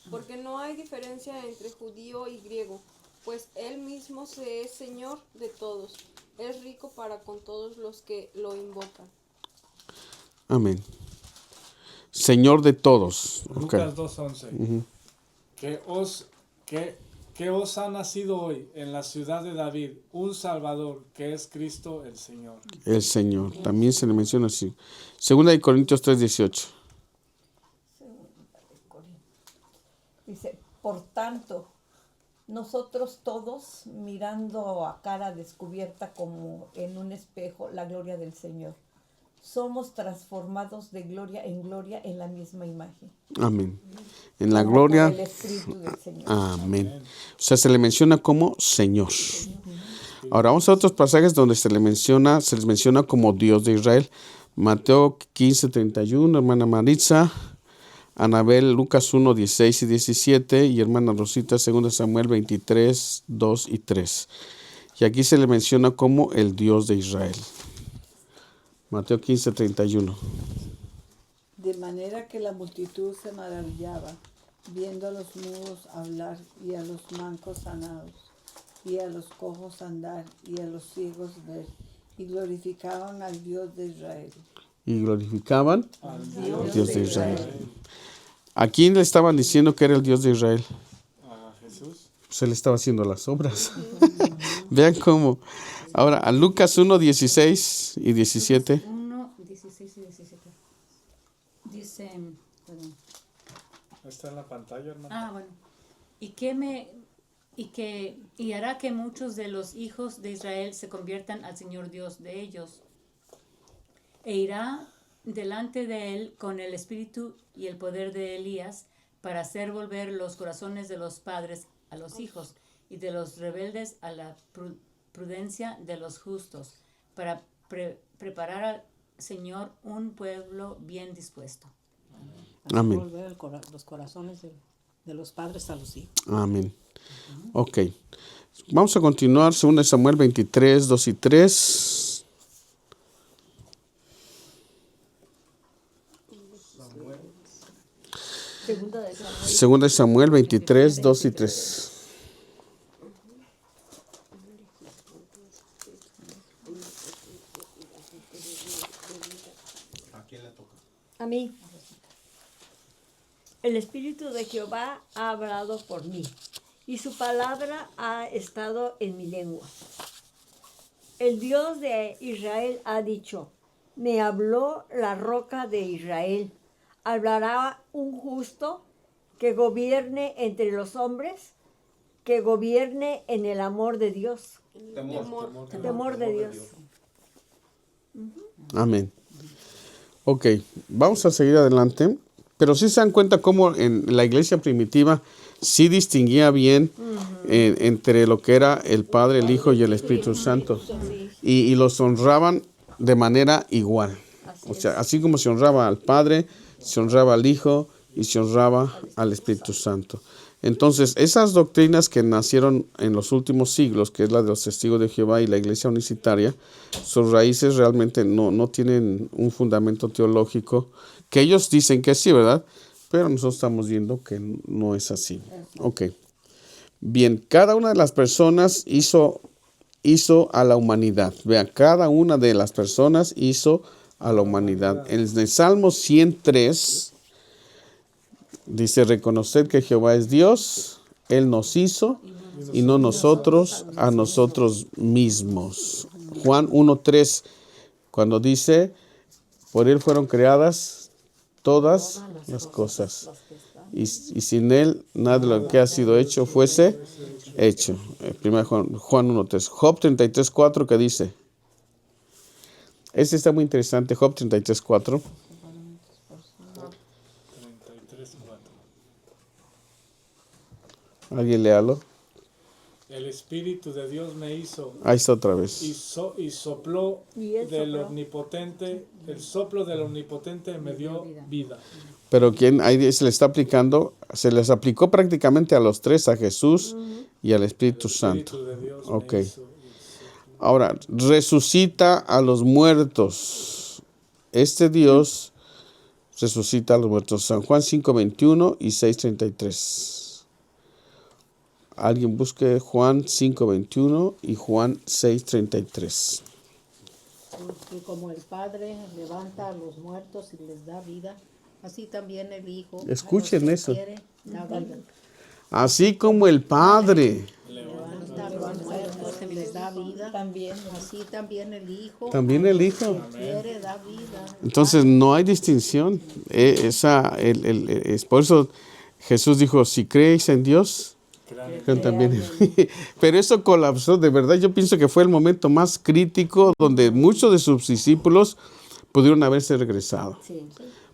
S5: Porque no hay diferencia entre judío y griego, pues él mismo se es Señor de todos, es rico para con todos los que lo invocan.
S1: Amén. Señor de todos. Okay.
S4: Lucas 2:11. Que os ha nacido hoy en la ciudad de David un Salvador, que es Cristo el Señor.
S1: El Señor. También se le menciona así. 2 Corintios 3:18.
S3: Dice, por tanto, nosotros todos, mirando a cara descubierta como en un espejo la gloria del Señor, somos transformados de gloria en la misma imagen.
S1: Amén. En la
S3: Como
S1: gloria.
S3: por el Espíritu del Señor.
S1: Amén. O sea, se le menciona como Señor. Ahora vamos a otros pasajes donde se les menciona como Dios de Israel. Mateo 15:31, hermana Maritza. Anabel, Lucas 1:16 y 17. Y hermana Rosita, 2 Samuel 23, 2 y 3. Y aquí se le menciona como el Dios de Israel. Mateo 15:31.
S9: De manera que la multitud se maravillaba, viendo a los mudos hablar, y a los mancos sanados, y a los cojos andar, y a los ciegos ver, y glorificaban al Dios de Israel.
S1: Y glorificaban al Dios de Israel. ¿A quién le estaban diciendo que era el Dios de Israel?
S4: A Jesús.
S1: Se le estaba haciendo las obras. Vean cómo. Ahora, a Lucas 1:16 y 17.
S2: 1, 16 y 17. Dice, perdón.
S4: Está en la pantalla, hermano.
S2: Ah, bueno. Y hará que muchos de los hijos de Israel se conviertan al Señor Dios de ellos. E irá delante de él con el espíritu y el poder de Elías para hacer volver los corazones de los padres a los hijos y de los rebeldes a la prudencia de los justos, para preparar al Señor un pueblo bien dispuesto.
S1: Amén.
S7: Volver los corazones de los padres a los hijos.
S1: Amén. Ok. Vamos a continuar. 2 Samuel 23, 2 y 3.
S3: Segunda de Samuel.
S1: 2 Samuel 23, 2 y 3.
S8: ¿A quién le toca?
S3: A mí. El Espíritu de Jehová ha hablado por mí, y su palabra ha estado en mi lengua. El Dios de Israel ha dicho, me habló la roca de Israel. Hablará un justo que gobierne entre los hombres, que gobierne en el amor de Dios. Temor de Dios.
S1: Amén. Ok, vamos a seguir adelante. Pero sí se dan cuenta cómo en la iglesia primitiva sí distinguía bien entre lo que era el Padre, el Hijo y el Espíritu Santo. Y los honraban de manera igual. O sea, así como se honraba al Padre, se honraba al Hijo y se honraba al Espíritu Santo. Entonces, esas doctrinas que nacieron en los últimos siglos, que es la de los testigos de Jehová y la iglesia unicitaria, sus raíces realmente no tienen un fundamento teológico, que ellos dicen que sí, ¿verdad? Pero nosotros estamos viendo que no es así. Ok. Bien, cada una de las personas hizo a la humanidad. Vean, cada una de las personas hizo a la humanidad. En el Salmo 103 dice, reconocer que Jehová es Dios, Él nos hizo y no nosotros a nosotros mismos. Juan 1:3, cuando dice, por Él fueron creadas todas las cosas. Y sin Él nada de lo que ha sido hecho fuese hecho. Primero Juan 1:3. Job 33:4, que dice. Este está muy interesante, Job 33:4.
S4: 33:4.
S1: Alguien léalo.
S4: El Espíritu de Dios me hizo
S1: Ahí está otra vez.
S4: y sopló del Omnipotente, el soplo del Omnipotente me dio vida.
S1: Pero ¿quién? Ahí se le está aplicando, se les aplicó prácticamente a los tres, a Jesús y al Espíritu Santo.
S4: De Dios
S1: Ok.
S4: me hizo.
S1: Ahora, resucita a los muertos. Este Dios resucita a los muertos. San Juan 5:21 y 6:33. Alguien busque Juan 5:21 y Juan 6:33.
S7: Porque como el Padre levanta a los muertos y les da vida, así también el Hijo
S1: Escuchen
S7: a los que
S1: eso.
S7: quiere, da vida.
S1: Así como el Padre,
S7: Levanta a los muertos y les da vida, así también el Hijo
S1: también el Hijo.
S7: quiere, da vida.
S1: Entonces no hay distinción. Es por eso Jesús dijo, si creéis en Dios, crean también en mí. Pero eso colapsó, de verdad. Yo pienso que fue el momento más crítico donde muchos de sus discípulos pudieron haberse regresado.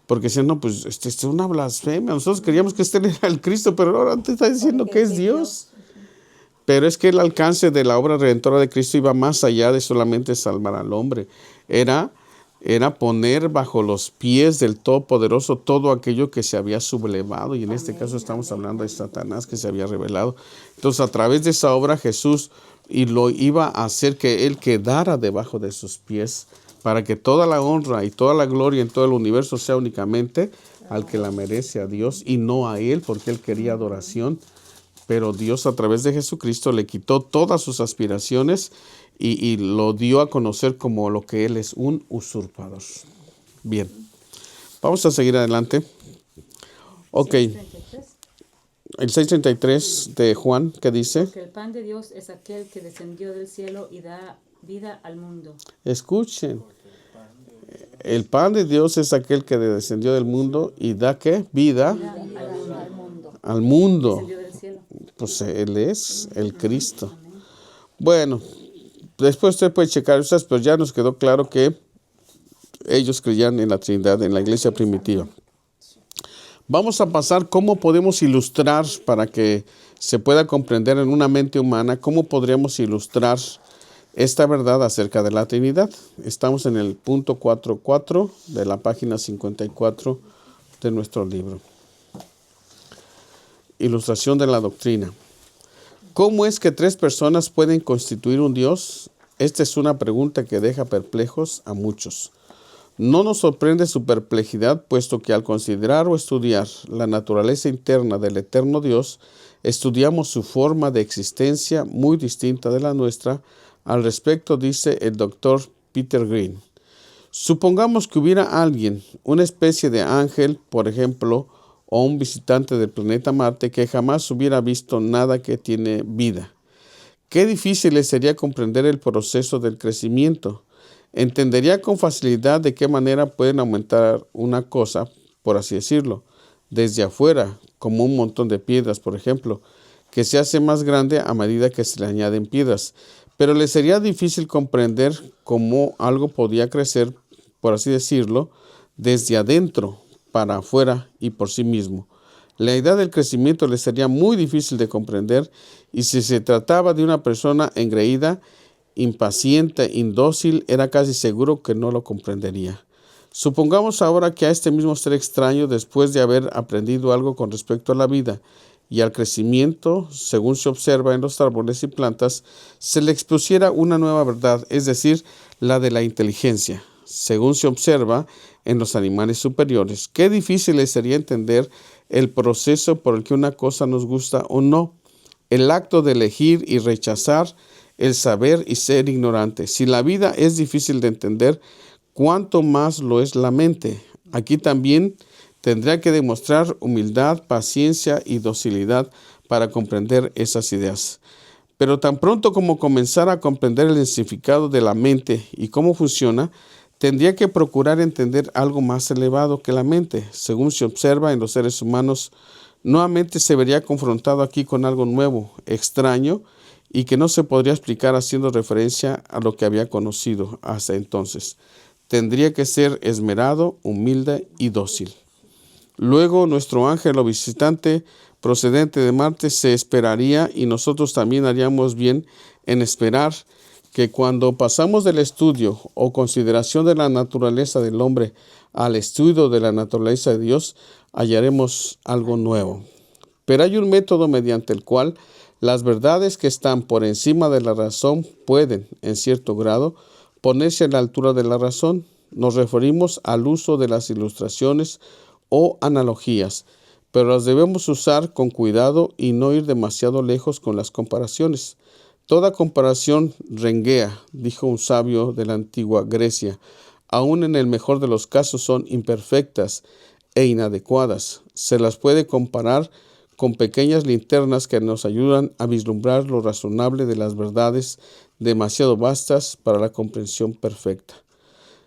S1: Porque decían, no, pues esto es una blasfemia. Nosotros creíamos que este era el Cristo, pero ahora te está diciendo que es Dios. Pero es que el alcance de la obra redentora de Cristo iba más allá de solamente salvar al hombre. Era poner bajo los pies del Todopoderoso todo aquello que se había sublevado. Y en este caso estamos hablando de Satanás que se había revelado. Entonces, a través de esa obra, Jesús lo iba a hacer que Él quedara debajo de sus pies, para que toda la honra y toda la gloria en todo el universo sea únicamente al que la merece, a Dios, y no a Él, porque Él quería adoración. Pero Dios, a través de Jesucristo, le quitó todas sus aspiraciones y lo dio a conocer como lo que Él es, un usurpador. Bien, vamos a seguir adelante. Ok, el 6:33 de Juan, ¿qué dice?
S2: Porque el pan de Dios es aquel que descendió del cielo y da vida al mundo.
S1: Escuchen, el pan de Dios es aquel que descendió del mundo y da ¿qué? Vida al mundo.
S2: Descendió del cielo.
S1: Pues Él es el Cristo. Bueno, después usted puede checar esas, pero ya nos quedó claro que ellos creían en la Trinidad, en la iglesia primitiva. Vamos a pasar cómo podemos ilustrar para que se pueda comprender en una mente humana, cómo podríamos ilustrar esta verdad acerca de la Trinidad. Estamos en el punto 4.4 de la página 54 de nuestro libro. Ilustración de la doctrina. ¿Cómo es que 3 personas pueden constituir un Dios? Esta es una pregunta que deja perplejos a muchos. No nos sorprende su perplejidad, puesto que al considerar o estudiar la naturaleza interna del eterno Dios, estudiamos su forma de existencia muy distinta de la nuestra. Al respecto dice el doctor Peter Green. Supongamos que hubiera alguien, una especie de ángel, por ejemplo, o un visitante del planeta Marte que jamás hubiera visto nada que tiene vida. Qué difícil le sería comprender el proceso del crecimiento. Entendería con facilidad de qué manera pueden aumentar una cosa, por así decirlo, desde afuera, como un montón de piedras, por ejemplo, que se hace más grande a medida que se le añaden piedras. Pero le sería difícil comprender cómo algo podía crecer, por así decirlo, desde adentro para afuera y por sí mismo. La idea del crecimiento le sería muy difícil de comprender, y si se trataba de una persona engreída, impaciente, indócil, era casi seguro que no lo comprendería. Supongamos ahora que a este mismo ser extraño, después de haber aprendido algo con respecto a la vida y al crecimiento, según se observa en los árboles y plantas, se le expusiera una nueva verdad, es decir, la de la inteligencia, según se observa en los animales superiores. Qué difícil le sería entender el proceso por el que una cosa nos gusta o no, el acto de elegir y rechazar, el saber y ser ignorante. Si la vida es difícil de entender, ¿cuánto más lo es la mente? Aquí también tendría que demostrar humildad, paciencia y docilidad para comprender esas ideas. Pero tan pronto como comenzara a comprender el significado de la mente y cómo funciona, tendría que procurar entender algo más elevado que la mente. Según se observa en los seres humanos, nuevamente se vería confrontado aquí con algo nuevo, extraño, y que no se podría explicar haciendo referencia a lo que había conocido hasta entonces. Tendría que ser esmerado, humilde y dócil. Luego nuestro ángel o visitante procedente de Marte se esperaría, y nosotros también haríamos bien en esperar que cuando pasamos del estudio o consideración de la naturaleza del hombre al estudio de la naturaleza de Dios, hallaremos algo nuevo. Pero hay un método mediante el cual las verdades que están por encima de la razón pueden, en cierto grado, ponerse a la altura de la razón. Nos referimos al uso de las ilustraciones o analogías, pero las debemos usar con cuidado y no ir demasiado lejos con las comparaciones. Toda comparación renguea, dijo un sabio de la antigua Grecia. Aún en el mejor de los casos son imperfectas e inadecuadas. Se las puede comparar con pequeñas linternas que nos ayudan a vislumbrar lo razonable de las verdades demasiado vastas para la comprensión perfecta.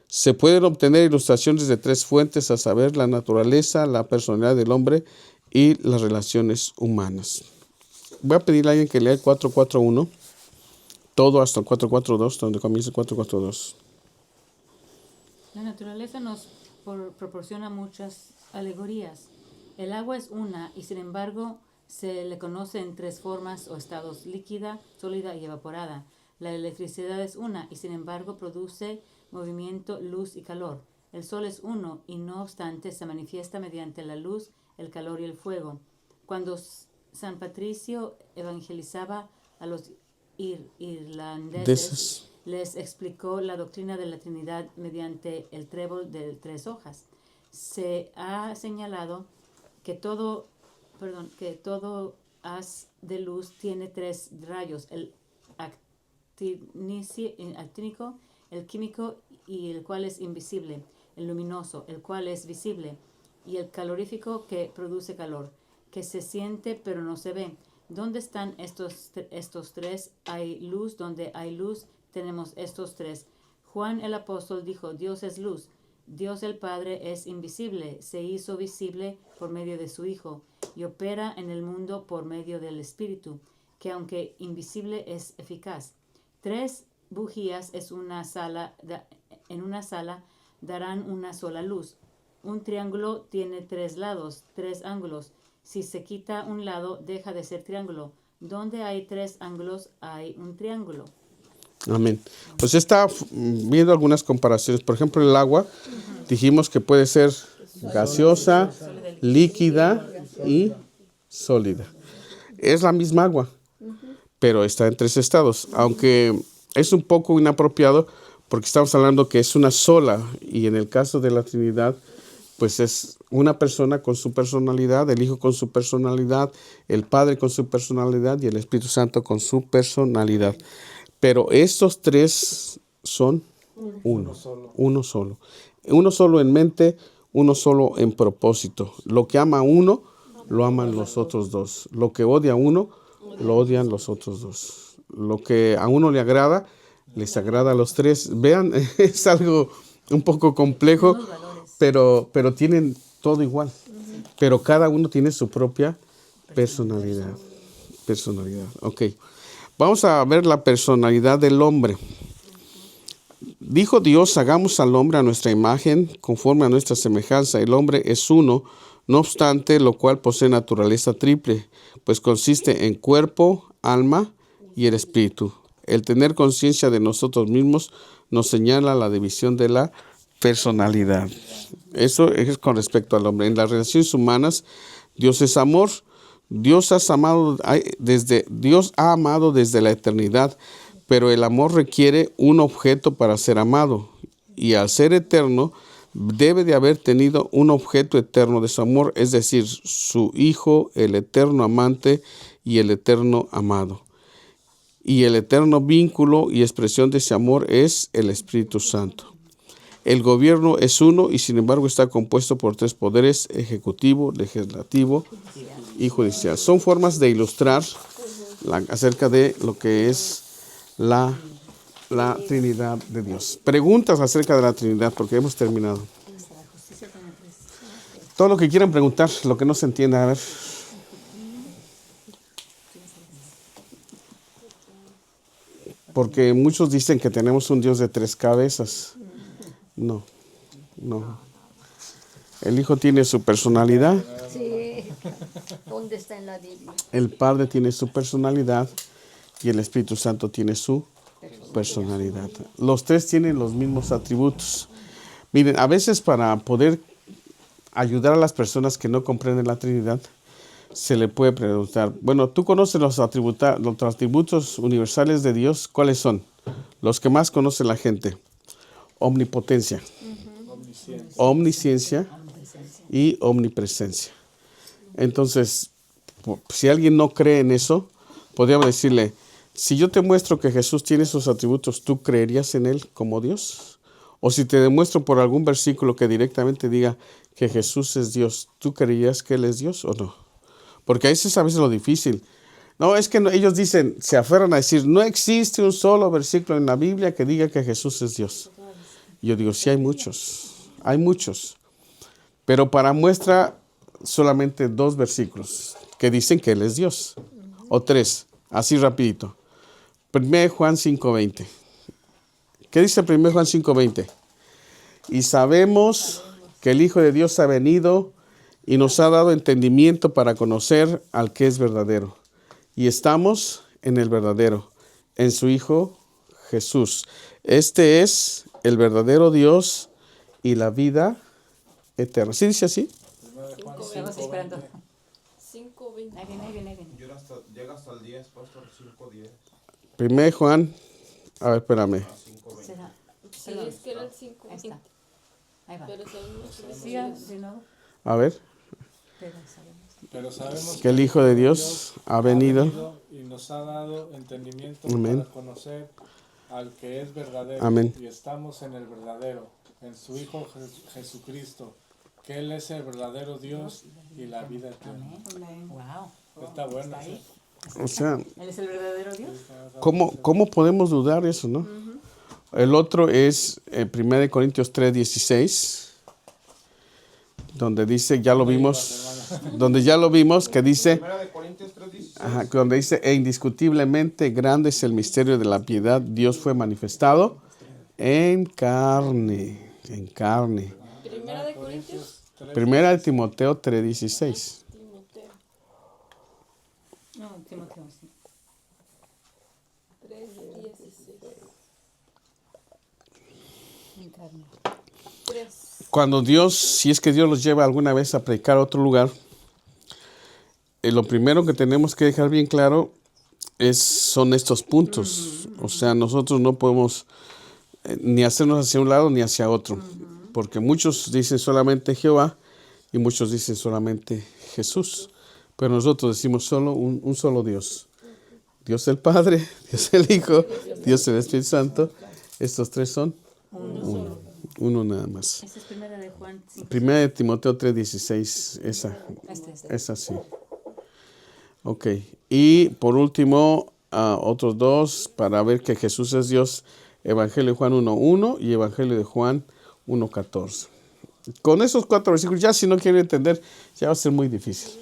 S1: Se pueden obtener ilustraciones de 3 fuentes, a saber, la naturaleza, la personalidad del hombre y las relaciones humanas. Voy a pedirle a alguien que lea el 4.4.1, todo hasta el 4.4.2, donde comienza el 4.4.2.
S2: La naturaleza nos proporciona muchas alegorías. El agua es una, y sin embargo se le conoce en 3 formas o estados: líquida, sólida y evaporada. La electricidad es una, y sin embargo produce movimiento, luz y calor. El sol es uno, y no obstante se manifiesta mediante la luz, el calor y el fuego. Cuando San Patricio evangelizaba a los irlandeses, les explicó la doctrina de la Trinidad mediante el trébol de 3 hojas. Se ha señalado que todo haz de luz tiene 3 rayos: el actínico, el químico, y el cual es invisible; el luminoso, el cual es visible; y el calorífico, que produce calor, que se siente pero no se ve. ¿Dónde están estos 3? Hay luz donde hay luz, tenemos estos 3. Juan el apóstol dijo: Dios es luz. Dios el Padre es invisible, se hizo visible por medio de su Hijo y opera en el mundo por medio del Espíritu, que aunque invisible es eficaz. 3 bujías en una sala darán una sola luz. un triángulo tiene 3 lados, 3 ángulos. Si se quita un lado, deja de ser triángulo. Donde hay 3 ángulos, hay un triángulo.
S1: Amén. Pues está viendo algunas comparaciones. Por ejemplo, el agua, dijimos que puede ser gaseosa, líquida y sólida. Es la misma agua, pero está en 3 estados. Aunque es un poco inapropiado porque estamos hablando que es una sola, y en el caso de la Trinidad, pues es una persona con su personalidad, el Hijo con su personalidad, el Padre con su personalidad y el Espíritu Santo con su personalidad. Pero estos 3 son uno solo. Uno solo en mente, uno solo en propósito. Lo que ama a uno, lo aman los otros 2. Lo que odia a uno, lo odian los otros 2. Lo que a uno le agrada, les agrada a los 3. Vean, es algo un poco complejo, pero tienen todo igual. Pero cada uno tiene su propia personalidad. Ok. Vamos a ver la personalidad del hombre. Dijo Dios, hagamos al hombre a nuestra imagen, conforme a nuestra semejanza. El hombre es uno, no obstante, lo cual posee naturaleza triple, pues consiste en cuerpo, alma y el espíritu. El tener conciencia de nosotros mismos nos señala la división de la personalidad. Eso es con respecto al hombre. En las relaciones humanas, Dios es amor. Dios ha amado desde la eternidad, pero el amor requiere un objeto para ser amado. Y al ser eterno, debe de haber tenido un objeto eterno de su amor, es decir, su Hijo, el eterno amante y el eterno amado. Y el eterno vínculo y expresión de ese amor es el Espíritu Santo. El gobierno es uno y sin embargo está compuesto por 3 poderes: ejecutivo, legislativo y judicial. Son formas de ilustrar acerca de lo que es la Trinidad de Dios. Preguntas acerca de la Trinidad, porque hemos terminado. Todo lo que quieran preguntar, lo que no se entienda, a ver. Porque muchos dicen que tenemos un Dios de 3 cabezas. No. El Hijo tiene su personalidad.
S6: Sí. ¿Dónde está en la Biblia?
S1: El Padre tiene su personalidad y el Espíritu Santo tiene su personalidad. Los 3 tienen los mismos atributos. Miren, a veces para poder ayudar a las personas que no comprenden la Trinidad, se le puede preguntar, bueno, ¿tú conoces los atributos universales de Dios? ¿Cuáles son? Los que más conoce la gente. Omnipotencia, omnisciencia y omnipresencia. Entonces, si alguien no cree en eso, podríamos decirle, si yo te muestro que Jesús tiene esos atributos, ¿tú creerías en Él como Dios? O si te demuestro por algún versículo que directamente diga que Jesús es Dios, ¿tú creerías que Él es Dios o no? Porque ahí es a veces lo difícil. No, es que ellos dicen, se aferran a decir, no existe un solo versículo en la Biblia que diga que Jesús es Dios. Yo digo, sí hay muchos. Pero para muestra solamente 2 versículos que dicen que Él es Dios. O 3, así rapidito. 1 Juan 5:20. ¿Qué dice 1 Juan 5:20? Y sabemos que el Hijo de Dios ha venido y nos ha dado entendimiento para conocer al que es verdadero. Y estamos en el verdadero, en su Hijo Jesús. Este es el verdadero Dios y la vida eterna. ¿Sí dice así?
S2: Estamos esperando.
S5: 5:20.
S2: Ahí viene.
S8: Llega hasta el 10, pastor, 5:10.
S1: 1 Juan, a ver, espérame.
S2: Será.
S5: Sí, es que era el 5.
S2: Ahí está. Ahí va.
S5: Pero sabemos que
S2: Sí, de nuevo.
S1: A ver,
S4: Pero sabemos
S1: que el Hijo de Dios ha venido.
S4: y nos ha dado entendimiento
S1: Amén.
S4: para conocer al que es verdadero.
S1: Amén.
S4: Y estamos en el verdadero, en su Hijo Jesucristo, que Él es el verdadero Dios y la vida eterna.
S2: Wow.
S4: Está bueno.
S2: Está ahí.
S1: O sea,
S2: Él es el verdadero Dios.
S1: ¿cómo podemos dudar de eso, no? El otro es 1 Corintios 3:16, donde dice, ya lo vimos, que dice,
S8: Primera de Corintios 3:16.
S1: ajá, donde dice, e indiscutiblemente grande es el misterio de la piedad, Dios fue manifestado en carne.
S5: Primera de Corintios
S1: Primera de Timoteo 3:16.
S5: Timoteo
S2: No, Timoteo, sí.
S5: 3:16.
S2: Encarna.
S5: 3.
S1: Cuando Dios, si es que Dios los lleva alguna vez a predicar a otro lugar, lo primero que tenemos que dejar bien claro son estos puntos. O sea, nosotros no podemos ni hacernos hacia un lado ni hacia otro. Porque muchos dicen solamente Jehová y muchos dicen solamente Jesús. Pero nosotros decimos solo un solo Dios. Dios el Padre, Dios el Hijo, Dios el Espíritu Santo. Estos tres son uno nada más.
S2: Esa es primera de Juan 5.
S1: Primera de Timoteo 3:16. Esa sí. Ok. Y por último, otros dos para ver que Jesús es Dios. Evangelio de Juan 1:1 y Evangelio de Juan 1:14. Con esos 4 versículos, ya si no quieren entender, ya va a ser muy difícil.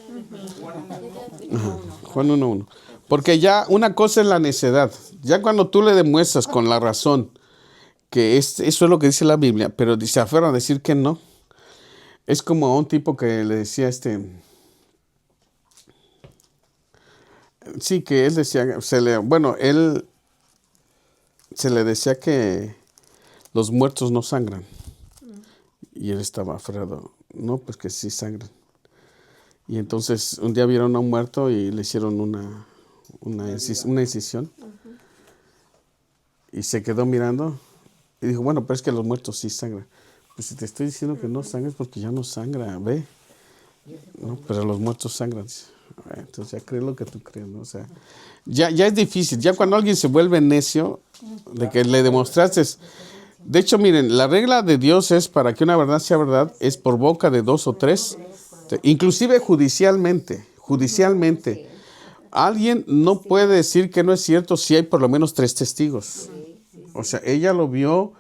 S1: Juan 1:1. Porque ya una cosa es la necedad. Ya cuando tú le demuestras con la razón que eso es lo que dice la Biblia, pero se aferran a decir que no. Es como a un tipo que le decía sí, que él decía, él se le decía que los muertos no sangran. Y él estaba aferrado. No, pues que sí sangran. Y entonces un día vieron a un muerto y le hicieron una incisión. Y se quedó mirando y dijo, bueno, pero es que los muertos sí sangran. Pues si te estoy diciendo que no sangres porque ya no sangra, ve. No, pero los muertos sangran. Entonces ya cree lo que tú crees, ¿no? O sea, ya es difícil. Ya cuando alguien se vuelve necio, de que le demostraste. De hecho, miren, la regla de Dios es para que una verdad sea verdad, es por boca de 2 o 3, inclusive judicialmente. Alguien no puede decir que no es cierto si hay por lo menos 3 testigos. O sea, ella lo vio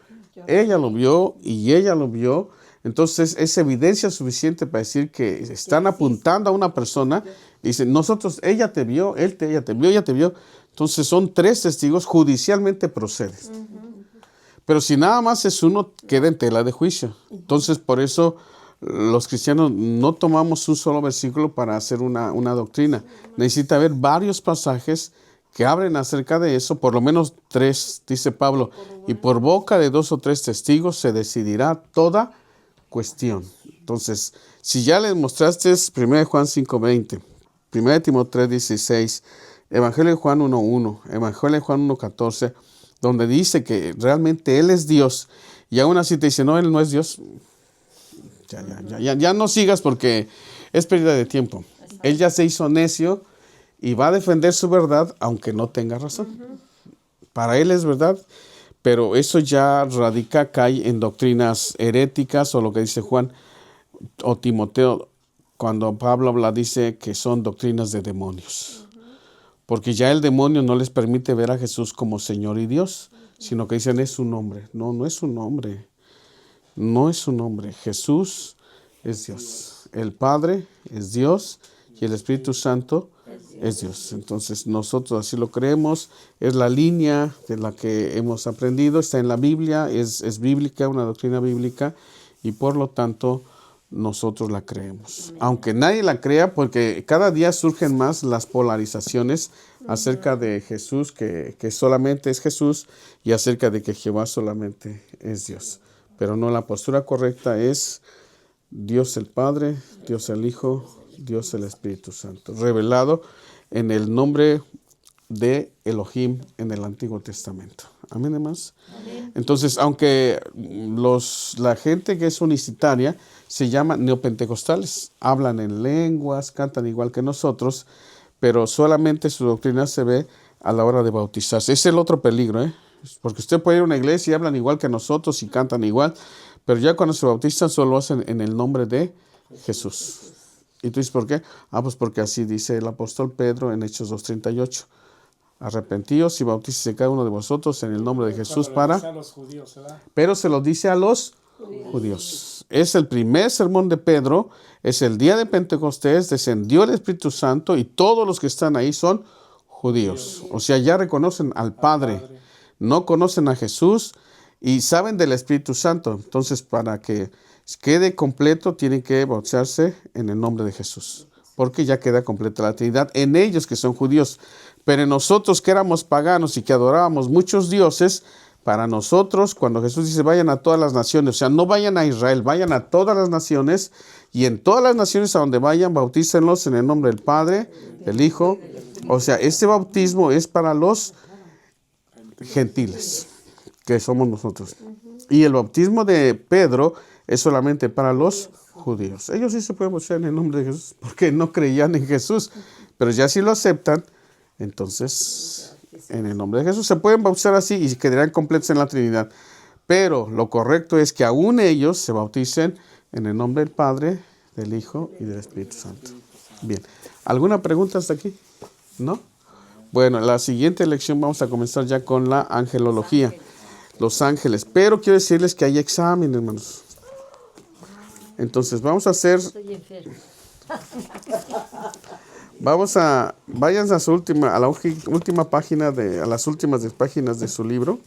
S1: y ella lo vio. Entonces es evidencia suficiente para decir que están apuntando a una persona y dicen, nosotros, ella te vio, ella te vio, ella te vio. Entonces son 3 testigos, judicialmente procede. Pero si nada más es uno, queda en tela de juicio. Entonces por eso los cristianos no tomamos un solo versículo para hacer una doctrina. Necesita haber varios pasajes que hablen acerca de eso, por lo menos 3, dice Pablo, y por boca de 2 o 3 testigos se decidirá toda cuestión. Entonces, si ya le mostraste 1 Juan 5:20, 1 Timoteo 3:16, Evangelio de Juan 1:1, Evangelio de Juan 1:14, donde dice realmente Él es Dios, y aún así te dice, no, Él no es Dios, ya no sigas porque es pérdida de tiempo. Él ya se hizo necio y va a defender su verdad aunque no tenga razón. Para Él es verdad, pero eso ya cae en doctrinas heréticas o lo que dice Juan o Timoteo, cuando Pablo dice que son doctrinas de demonios. Porque ya el demonio no les permite ver a Jesús como Señor y Dios, sino que dicen es un hombre. No es un hombre. No es un hombre. Jesús es Dios. El Padre es Dios y el Espíritu Santo es Dios. Entonces nosotros así lo creemos. Es la línea de la que hemos aprendido. Está en la Biblia. Es bíblica, una doctrina bíblica. Y por lo tanto nosotros la creemos. Aunque nadie la crea, porque cada día surgen más las polarizaciones acerca de Jesús, que solamente es Jesús, y acerca de que Jehová solamente es Dios. Pero no, la postura correcta es Dios el Padre, Dios el Hijo, Dios el Espíritu Santo, revelado en el nombre de Elohim en el Antiguo Testamento. Amén, hermanos. Entonces, aunque la gente que es unicitaria se llama neopentecostales, hablan en lenguas, cantan igual que nosotros, pero solamente su doctrina se ve a la hora de bautizarse. Ese es el otro peligro, porque usted puede ir a una iglesia y hablan igual que nosotros y cantan igual, pero ya cuando se bautizan solo hacen en el nombre de Jesús. ¿Y tú dices por qué? Pues porque así dice el apóstol Pedro en Hechos 2:38. Arrepentíos y bautícese cada uno de vosotros en el nombre de Jesús pero se lo dice a los judíos. Es el primer sermón de Pedro, es el día de Pentecostés, descendió el Espíritu Santo y todos los que están ahí son judíos. O sea, ya reconocen al Padre, no conocen a Jesús y saben del Espíritu Santo. Entonces, para que quede completo, tienen que bautizarse en el nombre de Jesús, porque ya queda completa la Trinidad en ellos que son judíos. Pero en nosotros que éramos paganos y que adorábamos muchos dioses, para nosotros, cuando Jesús dice vayan a todas las naciones, o sea, no vayan a Israel, vayan a todas las naciones, y en todas las naciones a donde vayan, bautícenlos en el nombre del Padre, del Hijo. O sea, este bautismo es para los gentiles, que somos nosotros. Y el bautismo de Pedro es solamente para los judíos. Ellos sí se pueden bautizar en el nombre de Jesús, porque no creían en Jesús, pero ya si lo aceptan, entonces en el nombre de Jesús se pueden bautizar así y quedarán completos en la Trinidad. Pero lo correcto es que aún ellos se bauticen en el nombre del Padre, del Hijo y del Espíritu Santo. Bien, ¿alguna pregunta hasta aquí? ¿No? Bueno, la siguiente lección vamos a comenzar ya con la angelología, los ángeles. Pero quiero decirles que hay examen, hermanos. Entonces vamos a hacer... Vayan a su última, a la última página a las últimas páginas de su libro.